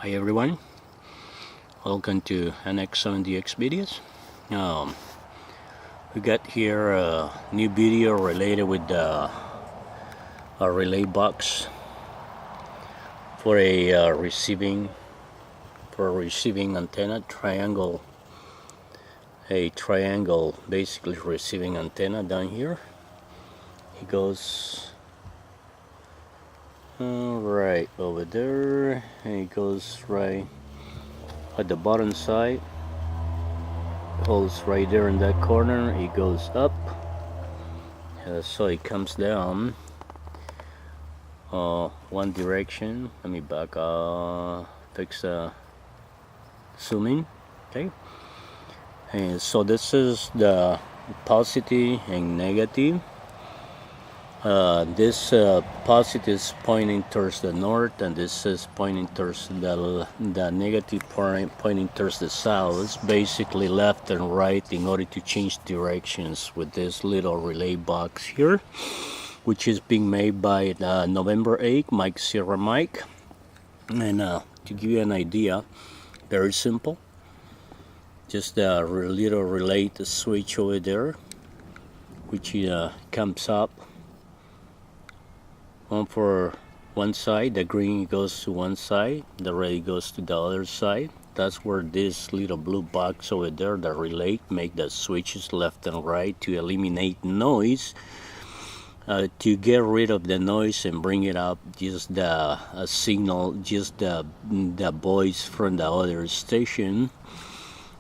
Hi everyone, welcome to NX7DX videos. We got here a new video related with a relay box for a receiving antenna, triangle basically receiving antenna down here. It goes right over there, and it goes right at the bottom side. Holds right there in that corner. It goes up, so it comes down one direction. Let me back fix zooming. Okay, and so this is the positive and negative. This positive is pointing towards the north, and this is pointing towards the negative point, pointing towards the south. It's basically left and right in order to change directions with this little relay box here, which is being made by November 8, Mike Sierra Mike. And to give you an idea, very simple. Just a little relay switch over there, which comes up. One for one side, the green goes to one side, the red goes to the other side. That's where this little blue box over there, the relay, make the switches left and right to eliminate noise, to get rid of the noise and bring it up just the signal, just the voice from the other station.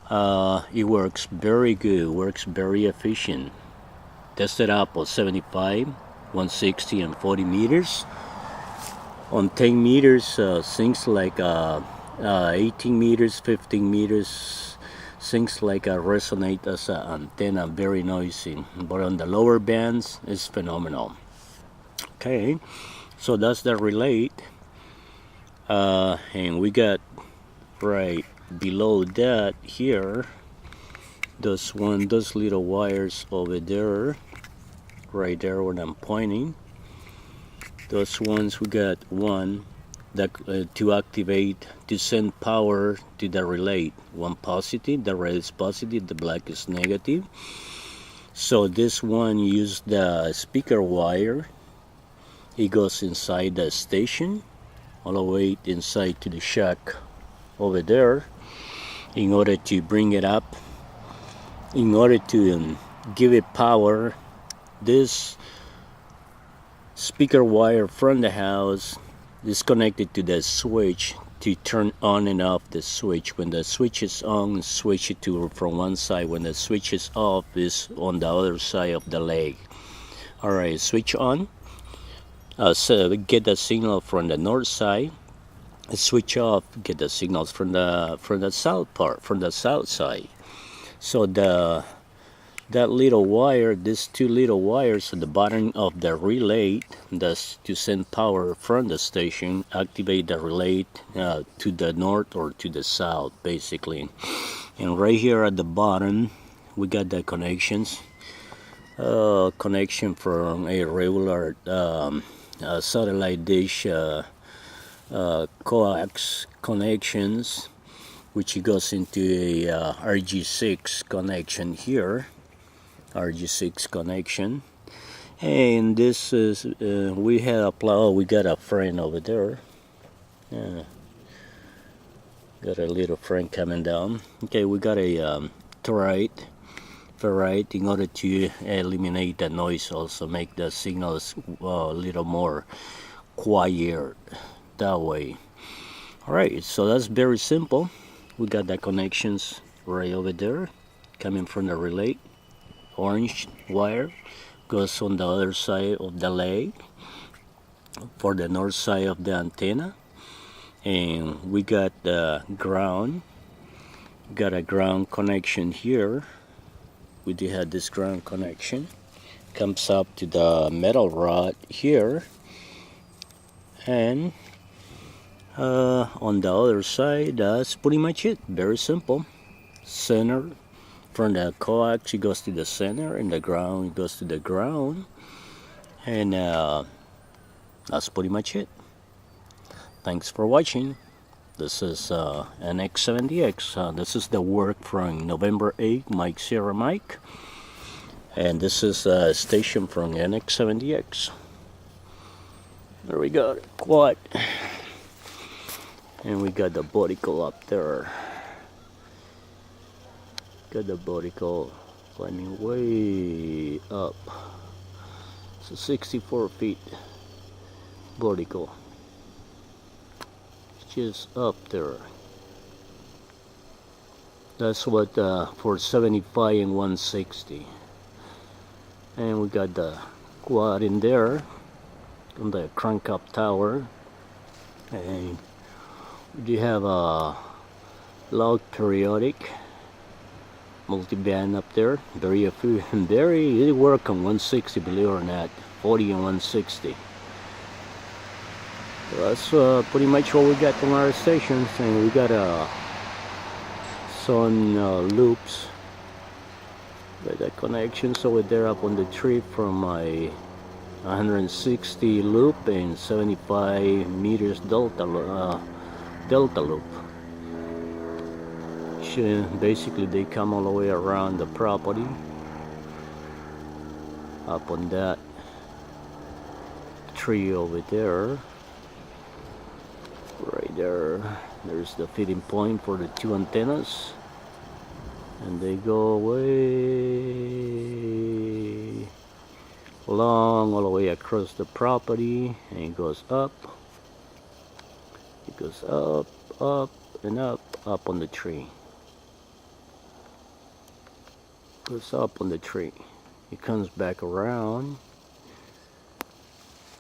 It works very good, works very efficient. Tested up on 75, 160 and 40 meters. On 10 meters, things like 18 meters, 15 meters, things like resonate as an antenna, very noisy. But on the lower bands, it's phenomenal. Okay, so that's the relay. And we got right below that here, those little wires over there. Right there when I'm pointing, those ones, we got one that to activate, to send power to the relay. One positive, the red is positive, the black is negative. So this one used the speaker wire. It goes inside the station, all the way inside to the shack over there, in order to bring it up, in order to give it power. This speaker wire from the house is connected to the switch to turn on and off the switch. When the switch is on, switch it to from one side. When the switch is off, is on the other side of the leg. Alright, switch on. So get the signal from the north side. Switch off, get the signals from the south part, from the south side. So that little wire, these two little wires at the bottom of the relay, that's to send power from the station, activate the relay to the north or to the south, basically. And right here at the bottom, we got the connections. Connection from a regular satellite dish coax connections, which goes into a RG6 connection here. RG6 connection, and this is we got a friend over there. Got a little friend coming down. Okay, we got a ferrite in order to eliminate the noise, also make the signals a little more quiet that way. All right, so that's very simple. We got the connections right over there coming from the relay. Orange wire goes on the other side of the leg for the north side of the antenna, and we got the ground. Got a ground connection here. We do have this ground connection, comes up to the metal rod here, and on the other side, that's pretty much it. Very simple. Center. From the coax, it goes to the center, and the ground, it goes to the ground, and that's pretty much it. Thanks for watching. This is NX70X. This is the work from November 8, Mike Sierra Mike. And this is a station from NX70X. There we go, quad. And we got the bodicle up there. Got the bodicle climbing way up. It's a 64 feet bodicle. Just up there. That's what for 75 and 160. And we got the quad in there on the crank up tower. And we do have a log periodic multi-band up there. Very it work on 160, believe it or not. 40 and 160. That's pretty much what we got from our stations, and we got some loops. Got the connections over there up on the tree from my 160 loop and 75 meters delta loop. Basically, they come all the way around the property up on that tree over there. Right there, there's the feeding point for the two antennas, and they go way long all the way across the property, and it goes up, up and up on the tree. Goes up on the tree, it comes back around,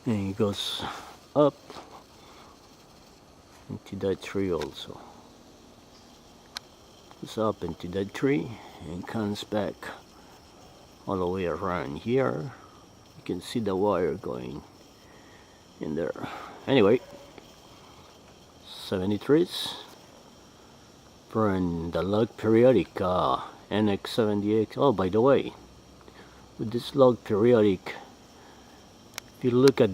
and it goes up into that tree also. It's up into that tree and comes back all the way around here. You can see the wire going in there. Anyway, 73s from the log periodic NX70X. Oh, by the way, with this log periodic, if you look at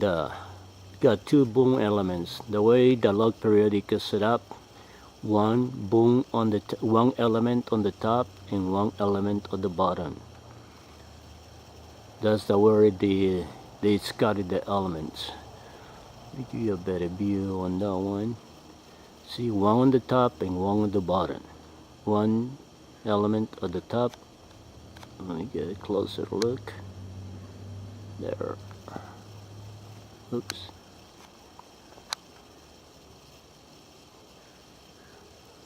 got two boom elements. The way the log periodic is set up, one boom on the one element on the top and one element on the bottom. That's the way they scattered the elements. Let me give you a better view on that one. See, one on the top and one on the bottom. One element at the top. Let me get a closer look. There. Oops.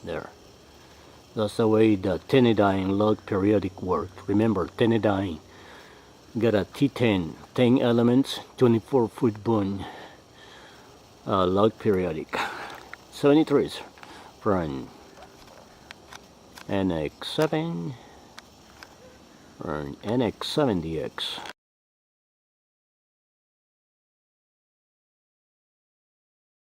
There. That's the way the Tennedyne log periodic worked. Remember, Tennedyne got a T10, 10 elements, 24-foot boom log periodic. 73s from NX7 or NX70X.